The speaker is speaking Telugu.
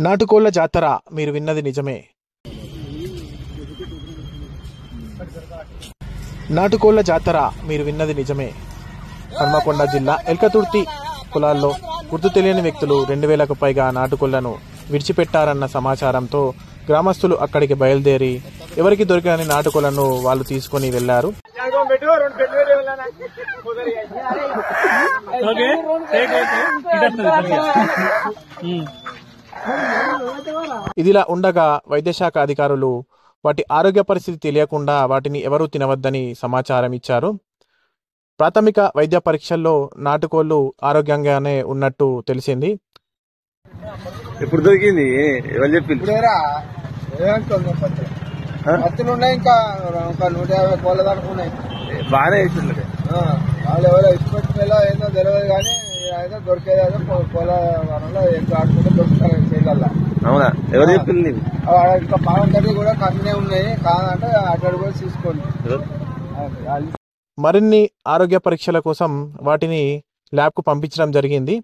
నాటుకోళ్ల జాతర మీరు విన్నది నిజమే. నాటుకోళ్ల జాతర మీరు విన్నది నిజమే. హన్మకొండ జిల్లా ఎల్కతుర్తి పొలాల్లో గుర్తు తెలియని వ్యక్తులు 2000కు పైగా నాటుకోళ్లను విడిచిపెట్టారన్న సమాచారంతో గ్రామస్తులు అక్కడికి బయలుదేరి ఎవరికి దొరికిన నాటుకోళ్లను వాళ్ళు తీసుకుని వెళ్లారు. ఇదిలా ఉండగా వైద్యశాఖ అధికారులు వాటి ఆరోగ్య పరిస్థితి తెలియకుండా వాటిని ఎవరూ తినవద్దని సమాచారం ఇచ్చారు. ప్రాథమిక వైద్య పరీక్షల్లో నాటుకోళ్లు ఆరోగ్యంగానే ఉన్నట్టు తెలిసింది. ఇప్పుడు దొరికింది ఎవరు చెప్పింది? ఇంకా 150 కోళ్ళ దాకా ఉన్నాయి. బాగానే వేసింది. వాళ్ళు ఎవరో ఇష్టపెట్టిలో ఏందో తెలియదు కానీ అయితే దొరికేదో కోళ్ళ వనంలో ఎక్కువ ఆడుకుంటే దొరుకుతారు చేయాల. అవునా? ఎవరు చెప్పింది? ఇంకా పాలంటే కూడా కమ్మినే ఉన్నాయి కాదంటే అక్కడ కూడా తీసుకోండి. మరిన్ని ఆరోగ్య పరీక్షల కోసం వాటిని ల్యాబ్కు పంపించడం జరిగింది.